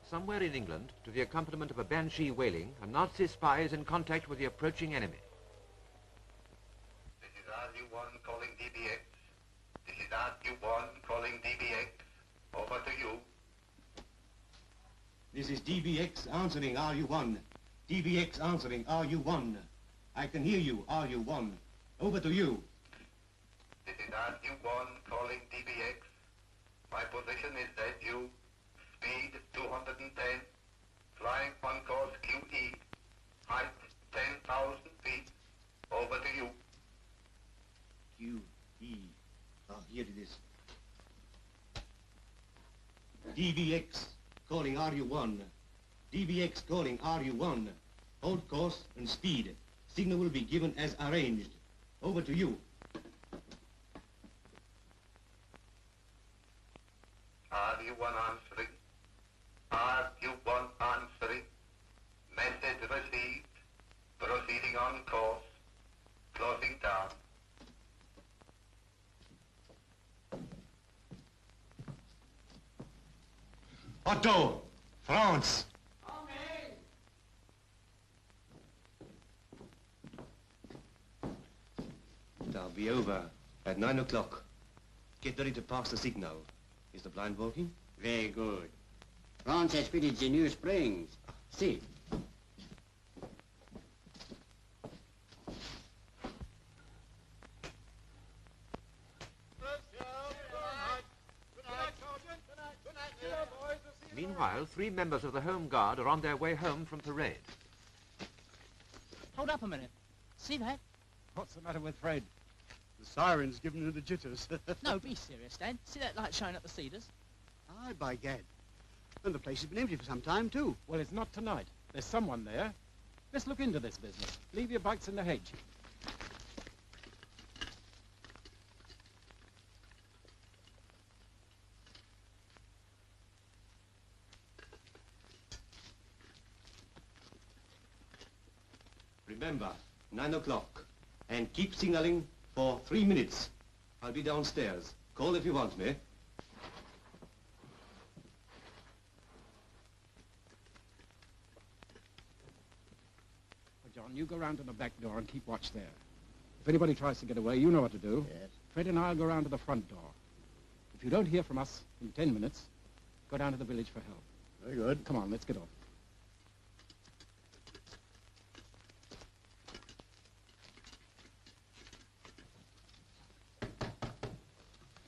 Somewhere in England, to the accompaniment of a banshee wailing, a Nazi spy is in contact with the approaching enemy. This is RU1 calling DBX. This is RU1 calling DBX. Over to you. This is DBX answering RU1. DBX answering RU1. I can hear you, RU1. Over to you. This is RU1 calling DBX. My position is ZU. Speed 210. Flying on course QE. Height 10,000 feet. Over to you. QE. Ah, here it is. DBX calling RU1. DBX calling RU1. Hold course and speed. Signal will be given as arranged. Over to you. RU1 answering. RU1 answering. Message received. Proceeding on course. Closing down. Otto, France. It'll be over at 9 o'clock. Get ready to pass the signal. Is the blind working? Very good. France has fitted the new springs. See. Meanwhile, 3 members of the Home Guard are on their way home from parade. Hold up a minute. See that? What's the matter with Fred? The siren's giving her the jitters. No, be serious, Dad. See that light showing up the cedars? Aye, by gad. And the place has been empty for some time, too. Well, it's not tonight. There's someone there. Let's look into this business. Leave your bikes in the hedge. Remember, 9 o'clock. And keep signaling for 3 minutes. I'll be downstairs. Call if you want me. John, you go round to the back door and keep watch there. If anybody tries to get away, you know what to do. Yes. Fred and I'll go round to the front door. If you don't hear from us in 10 minutes, go down to the village for help. Very good. Come on, let's get off.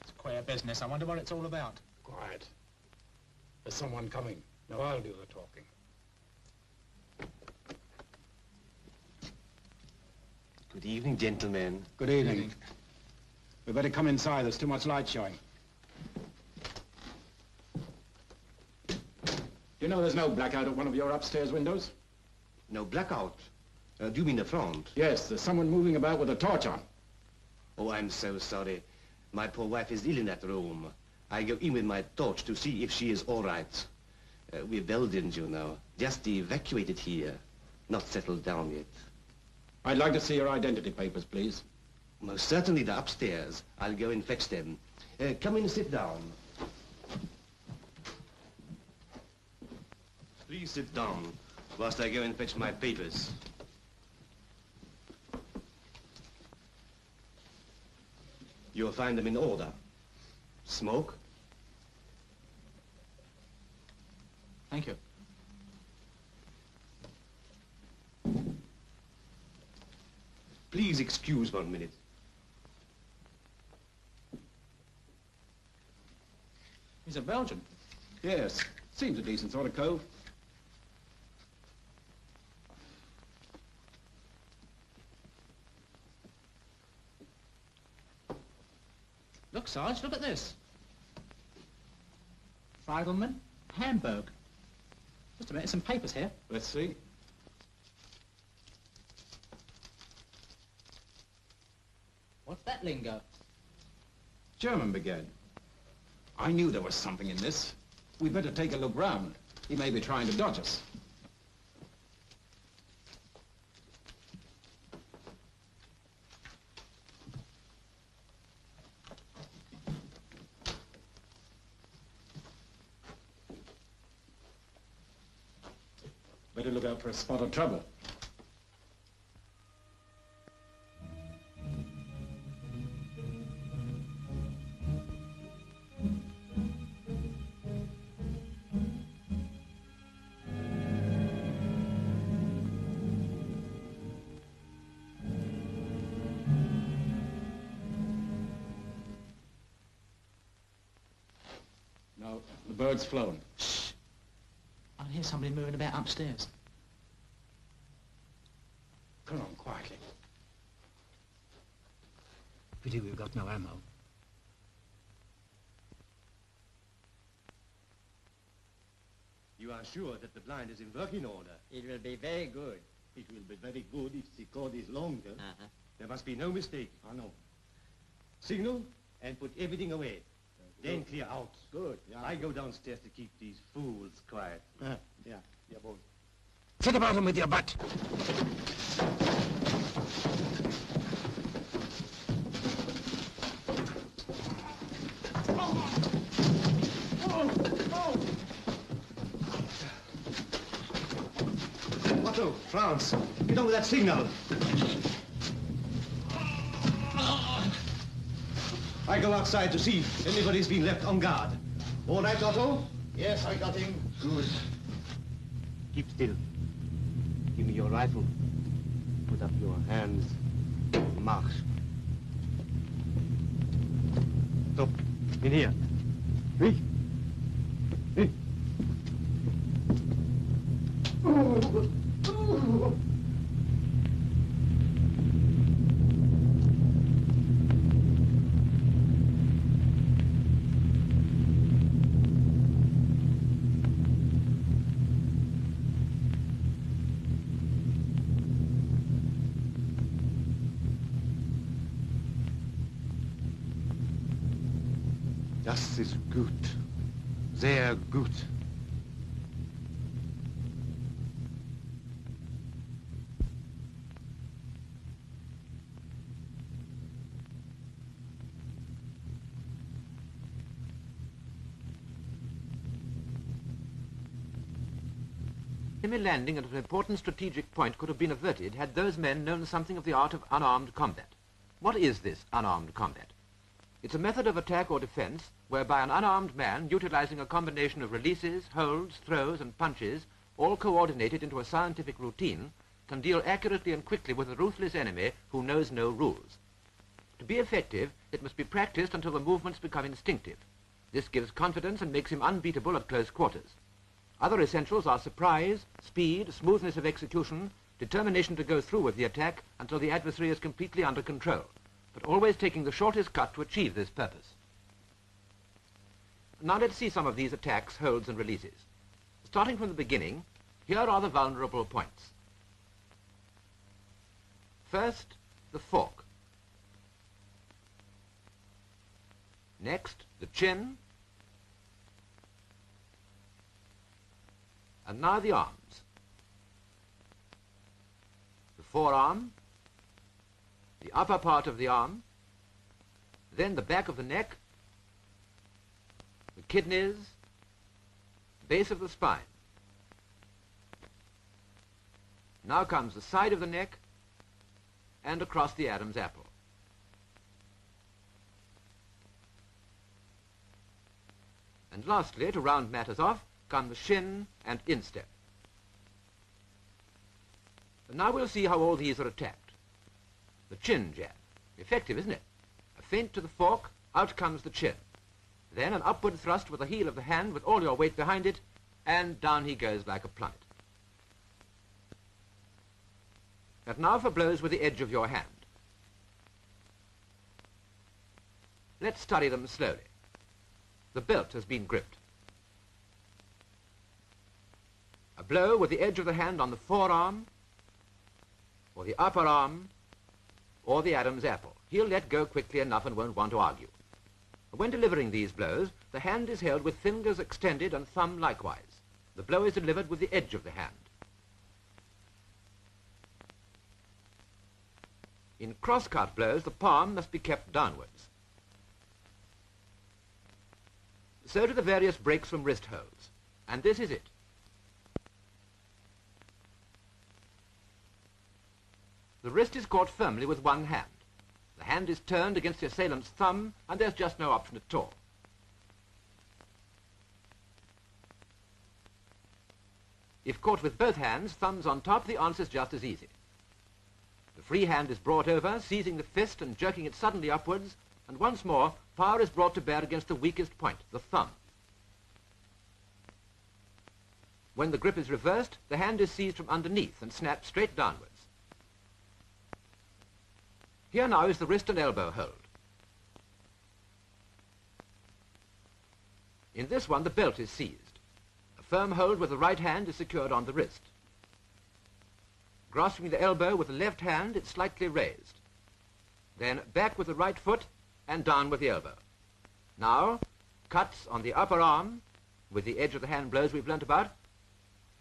It's queer business. I wonder what it's all about. Quiet. There's someone coming. Now I'll do the talking. Good evening, gentlemen. Good evening. We better come inside. There's too much light showing. You know there's no blackout at one of your upstairs windows? No blackout. Do you mean the front? Yes, there's someone moving about with a torch on. Oh, I'm so sorry. My poor wife is ill in that room. I go in with my torch to see if she is all right. We're Belgians, you know. Just evacuated here. Not settled down yet. I'd like to see your identity papers, please. Most certainly they're upstairs. I'll go and fetch them. Come in and sit down. Please sit down whilst I go and fetch my papers. You'll find them in order. Smoke? Thank you. Please excuse 1 minute. He's a Belgian. Yes, seems a decent sort of cove. Look, Sarge, look at this. Feigelman, Hamburg. Just a minute, some papers here. Let's see. What's that lingo? German began. I knew there was something in this. We'd better take a look round. He may be trying to dodge us. Better look out for a spot of trouble. No, the bird's flown. Shh. I can hear somebody moving about upstairs. Come on, quietly. Pity we've got no ammo. You are sure that the blind is in working order? It will be very good. It will be very good if the cord is longer. There must be no mistake. I know. Signal and put everything away. Then clear out. Good. Yeah. I go downstairs to keep these fools quiet. Yeah, boy. Set about him with your butt. Otto, Franz, get on with that signal. I go outside to see if anybody's been left on guard. All right, Otto? Yes, I got him. Good. Keep still. Give me your rifle. Put up your hands. March. Stop. In here. Quick. Hey. Das ist gut. Sehr gut. Enemy landing at an important strategic point could have been averted had those men known something of the art of unarmed combat. What is this unarmed combat? It's a method of attack or defense whereby an unarmed man, utilizing a combination of releases, holds, throws, and punches, all coordinated into a scientific routine, can deal accurately and quickly with a ruthless enemy who knows no rules. To be effective, it must be practiced until the movements become instinctive. This gives confidence and makes him unbeatable at close quarters. Other essentials are surprise, speed, smoothness of execution, determination to go through with the attack until the adversary is completely under control, but always taking the shortest cut to achieve this purpose. Now let's see some of these attacks, holds, and releases. Starting from the beginning, here are the vulnerable points. First, the fork. Next, the chin. And now the arms. The forearm, the upper part of the arm, then the back of the neck, the kidneys, base of the spine. Now comes the side of the neck and across the Adam's apple. And lastly, to round matters off, come the shin and instep. And now we'll see how all these are attacked. The chin jab. Effective, isn't it? A feint to the fork, out comes the chin. Then an upward thrust with the heel of the hand with all your weight behind it, and down he goes like a plummet. And now for blows with the edge of your hand. Let's study them slowly. The belt has been gripped. A blow with the edge of the hand on the forearm, or the upper arm, or the Adam's apple. He'll let go quickly enough and won't want to argue. When delivering these blows, the hand is held with fingers extended and thumb likewise. The blow is delivered with the edge of the hand. In cross-cut blows, the palm must be kept downwards. So do the various breaks from wrist holds. And this is it. The wrist is caught firmly with one hand. The hand is turned against the assailant's thumb, and there's just no option at all. If caught with both hands, thumbs on top, the answer is just as easy. The free hand is brought over, seizing the fist and jerking it suddenly upwards, and once more, power is brought to bear against the weakest point, the thumb. When the grip is reversed, the hand is seized from underneath and snapped straight downwards. Here now is the wrist and elbow hold. In this one, the belt is seized. A firm hold with the right hand is secured on the wrist. Grasping the elbow with the left hand, it's slightly raised. Then back with the right foot and down with the elbow. Now, cuts on the upper arm with the edge of the hand blows we've learnt about.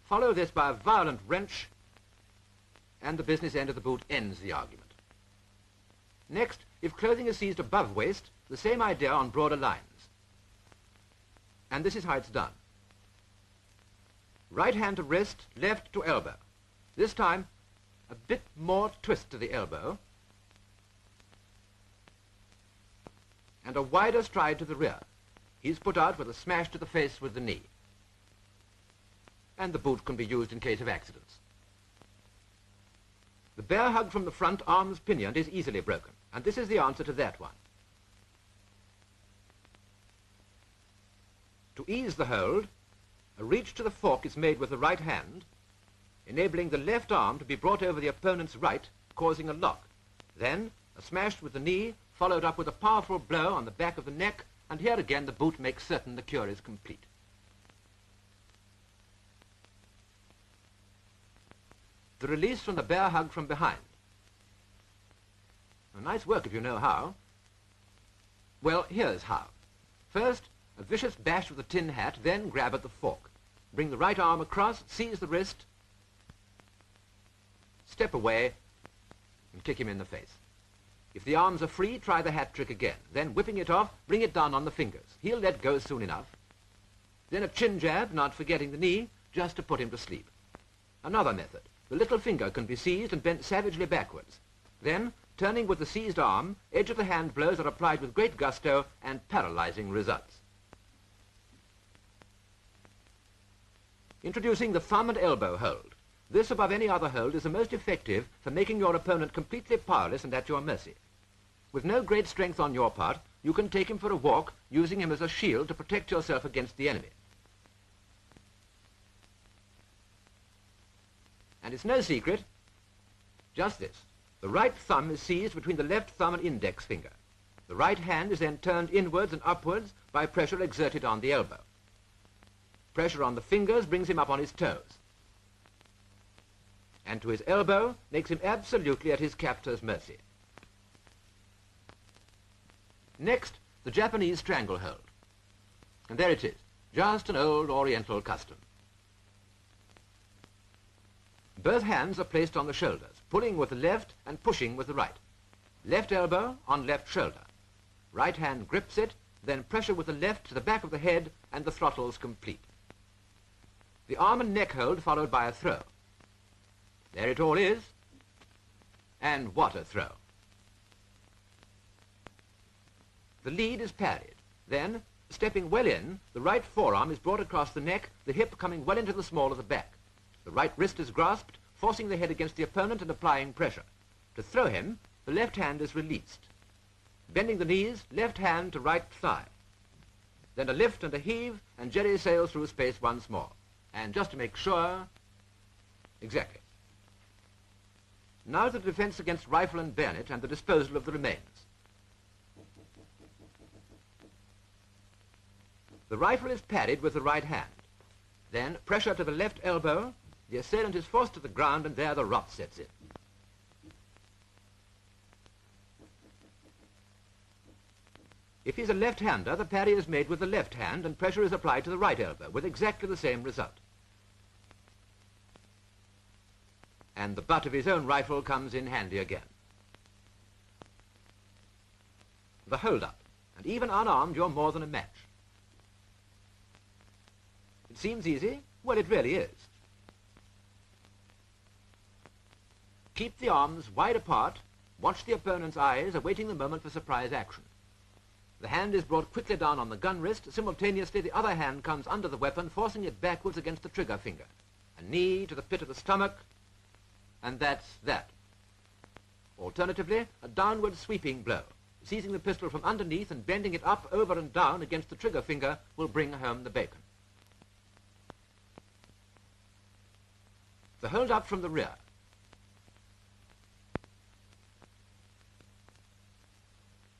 Follow this by a violent wrench, and the business end of the boot ends the argument. Next, if clothing is seized above waist, the same idea on broader lines. And this is how it's done. Right hand to wrist, left to elbow. This time, a bit more twist to the elbow, and a wider stride to the rear. He's put out with a smash to the face with the knee. And the boot can be used in case of accidents. The bear hug from the front, arms pinioned, is easily broken, and this is the answer to that one. To ease the hold, a reach to the fork is made with the right hand, enabling the left arm to be brought over the opponent's right, causing a lock. Then, a smash with the knee, followed up with a powerful blow on the back of the neck, and here again the boot makes certain the cure is complete. The release from the bear hug from behind. Nice work if you know how. Well, here's how. First, a vicious bash with the tin hat, then grab at the fork. Bring the right arm across, seize the wrist, step away, and kick him in the face. If the arms are free, try the hat trick again. Then, whipping it off, bring it down on the fingers. He'll let go soon enough. Then a chin jab, not forgetting the knee, just to put him to sleep. Another method. The little finger can be seized and bent savagely backwards. Then, turning with the seized arm, edge of the hand blows are applied with great gusto and paralyzing results. Introducing the thumb and elbow hold. This, above any other hold, is the most effective for making your opponent completely powerless and at your mercy. With no great strength on your part, you can take him for a walk, using him as a shield to protect yourself against the enemy. And it's no secret, just this. The right thumb is seized between the left thumb and index finger. The right hand is then turned inwards and upwards by pressure exerted on the elbow. Pressure on the fingers brings him up on his toes. And to his elbow makes him absolutely at his captor's mercy. Next, the Japanese stranglehold. And there it is, just an old Oriental custom. Both hands are placed on the shoulders, pulling with the left and pushing with the right. Left elbow on left shoulder. Right hand grips it, then pressure with the left to the back of the head, and the throttle's complete. The arm and neck hold followed by a throw. There it all is, and what a throw. The lead is parried. Then, stepping well in, the right forearm is brought across the neck, the hip coming well into the small of the back. The right wrist is grasped, forcing the head against the opponent and applying pressure. To throw him, the left hand is released. Bending the knees, left hand to right thigh. Then a lift and a heave, and Jerry sails through space once more. And just to make sure, exactly. Now the defense against rifle and bayonet and the disposal of the remains. The rifle is parried with the right hand. Then pressure to the left elbow, the assailant is forced to the ground, and there the rot sets in. If he's a left-hander, the parry is made with the left hand and pressure is applied to the right elbow with exactly the same result. And the butt of his own rifle comes in handy again. The hold-up, and even unarmed, you're more than a match. It seems easy? Well, it really is. Keep the arms wide apart, watch the opponent's eyes, awaiting the moment for surprise action. The hand is brought quickly down on the gun wrist. Simultaneously, the other hand comes under the weapon, forcing it backwards against the trigger finger. A knee to the pit of the stomach, and that's that. Alternatively, a downward sweeping blow. Seizing the pistol from underneath and bending it up, over and down against the trigger finger will bring home the bacon. The hold up from the rear.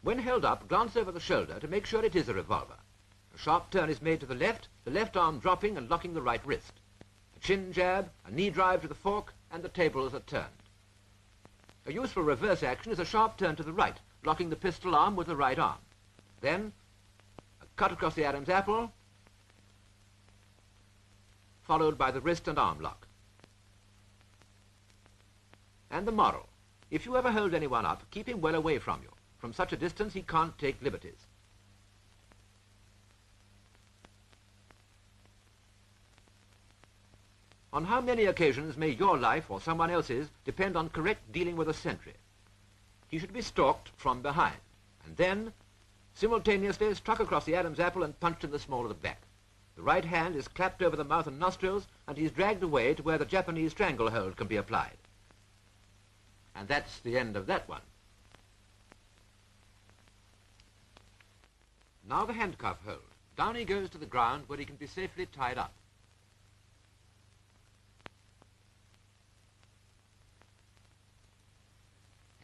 When held up, glance over the shoulder to make sure it is a revolver. A sharp turn is made to the left arm dropping and locking the right wrist. A chin jab, a knee drive to the fork, and the tables are turned. A useful reverse action is a sharp turn to the right, locking the pistol arm with the right arm. Then, a cut across the Adam's apple, followed by the wrist and arm lock. And the moral: if you ever hold anyone up, keep him well away from you. From such a distance, he can't take liberties. On how many occasions may your life or someone else's depend on correct dealing with a sentry? He should be stalked from behind, and then simultaneously struck across the Adam's apple and punched in the small of the back. The right hand is clapped over the mouth and nostrils, and he's dragged away to where the Japanese stranglehold can be applied. And that's the end of that one. Now the handcuff hold. Down he goes to the ground where he can be safely tied up.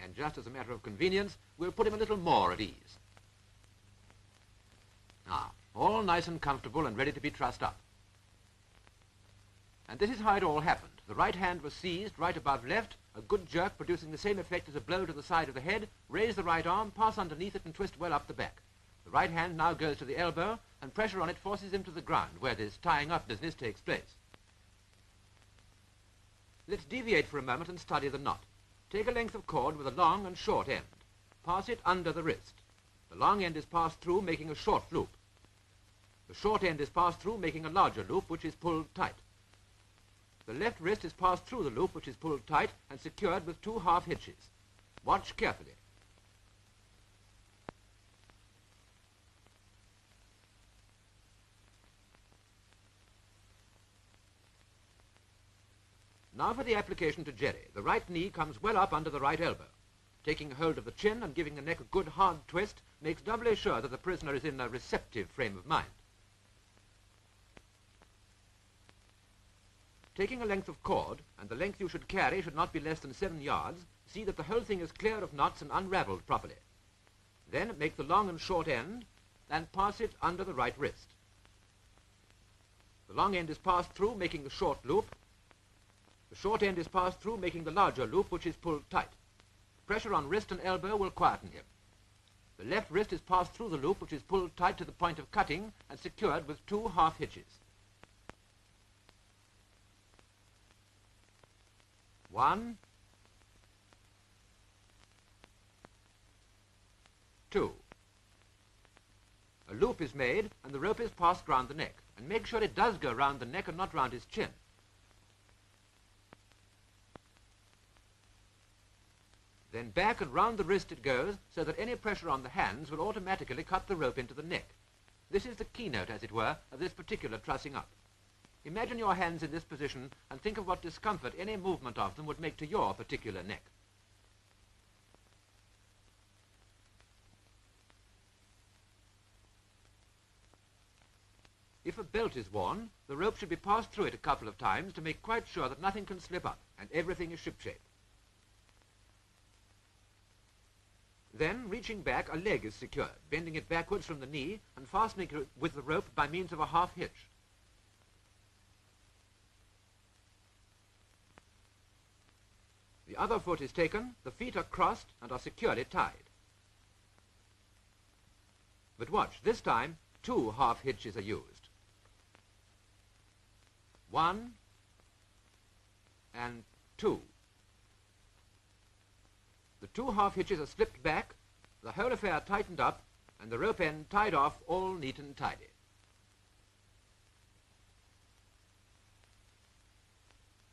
And just as a matter of convenience, we'll put him a little more at ease. Now, all nice and comfortable and ready to be trussed up. And this is how it all happened. The right hand was seized right above left, a good jerk producing the same effect as a blow to the side of the head, raise the right arm, pass underneath it and twist well up the back. The right hand now goes to the elbow, and pressure on it forces him to the ground, where this tying up business takes place. Let's deviate for a moment and study the knot. Take a length of cord with a long and short end. Pass it under the wrist. The long end is passed through, making a short loop. The short end is passed through, making a larger loop, which is pulled tight. The left wrist is passed through the loop, which is pulled tight and secured with 2 half hitches. Watch carefully. Now for the application to Jerry. The right knee comes well up under the right elbow. Taking hold of the chin and giving the neck a good hard twist makes doubly sure that the prisoner is in a receptive frame of mind. Taking a length of cord, and the length you should carry should not be less than 7 yards, see that the whole thing is clear of knots and unraveled properly. Then make the long and short end and pass it under the right wrist. The long end is passed through, making the short loop. The short end is passed through, making the larger loop, which is pulled tight. Pressure on wrist and elbow will quieten him. The left wrist is passed through the loop, which is pulled tight to the point of cutting and secured with 2 half hitches. 1, 2. A loop is made and the rope is passed round the neck. And make sure it does go round the neck and not round his chin. Then back and round the wrist it goes, so that any pressure on the hands will automatically cut the rope into the neck. This is the keynote, as it were, of this particular trussing up. Imagine your hands in this position and think of what discomfort any movement of them would make to your particular neck. If a belt is worn, the rope should be passed through it a couple of times to make quite sure that nothing can slip up and everything is shipshape. Then, reaching back, a leg is secured, bending it backwards from the knee and fastening it with the rope by means of a half hitch. The other foot is taken, the feet are crossed and are securely tied. But watch, this time 2 half hitches are used. 1 and 2. The 2 half hitches are slipped back, the whole affair tightened up, and the rope end tied off all neat and tidy.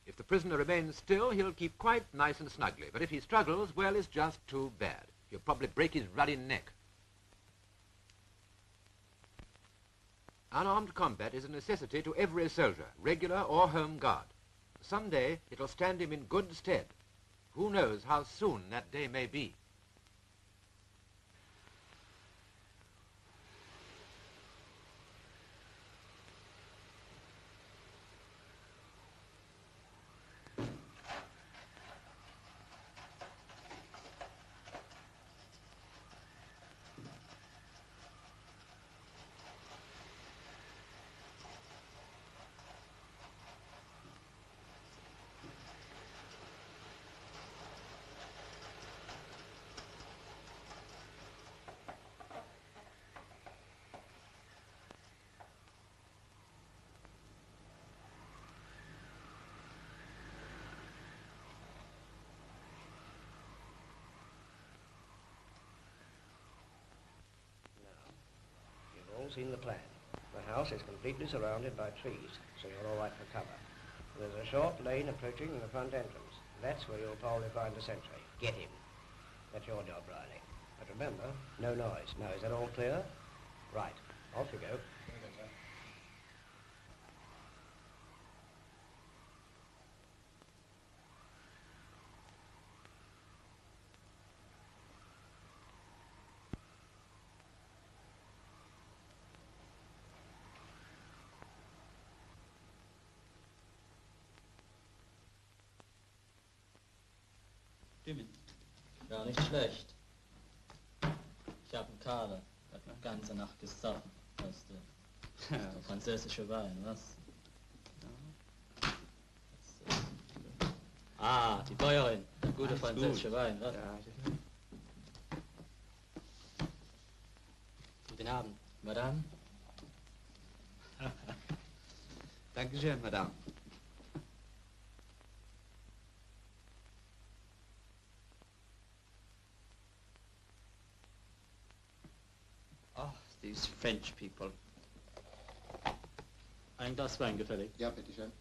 If the prisoner remains still, he'll keep quite nice and snugly. But if he struggles, well, it's just too bad. He'll probably break his ruddy neck. Unarmed combat is a necessity to every soldier, regular or home guard. Someday it'll stand him in good stead. Who knows how soon that day may be? Seen the plan. The house is completely surrounded by trees, so you're all right for cover. There's a short lane approaching the front entrance. That's where you'll probably find a sentry. Get him. That's your job, Riley. But remember, no noise. Now, is that all clear? Right. Off you go. Stimmen. Gar nicht schlecht. Ich habe einen Kader, der hat die ganze Nacht gesoffen, weißt du. Ja. Der französische Wein, was? Ah, die Bäuerin, der gute französische Wein, was? Ja. Guten Abend, Madame. Dankeschön, Madame. These French people. Ein Glas Wein gefällig. Ja, bitteschön.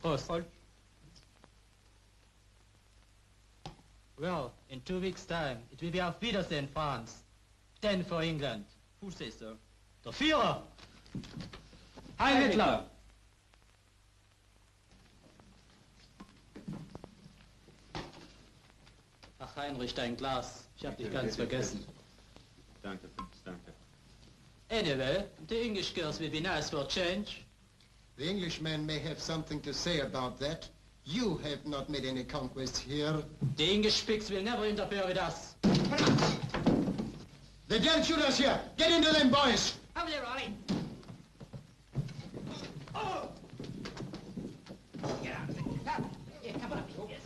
Prost. Well, in 2 weeks' time, it will be Auf Wiedersehen, France. 10 for England. Who says so? Der Führer! Heil Hitler! Ach, Heinrich, dein Glas. Ich hab dich ganz vergessen. Danke, Fritz, danke. Anyway, the English girls will be nice for a change. The Englishman may have something to say about that. You have not made any conquests here. The English pigs will never interfere with us. They don't shoot us here. Get into them, boys. Over there, Riley. Oh! Get out. Come. Yeah, come on. Yes.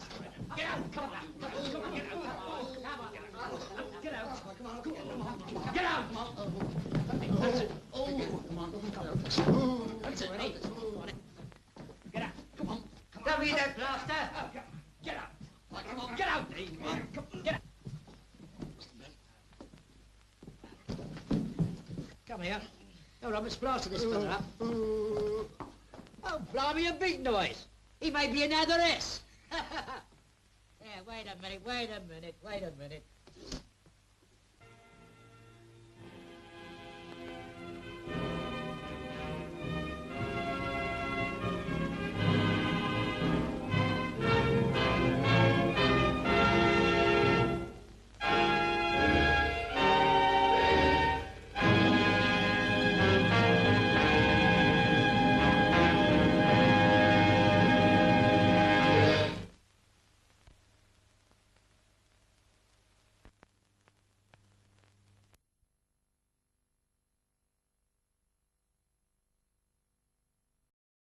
Get out. Come on. Come on. Get out. Come on. Get out. Come on. Come on. Get out. That's it. Oh, come on. That's it. Ready? Get out. Come on. Don't be that blaster. Get out. Come on. Get out. Get out. Come here. Oh, Robert's blasted this fella up. Oh, blimey, a big noise. He may be an adderess. Yeah, wait a minute.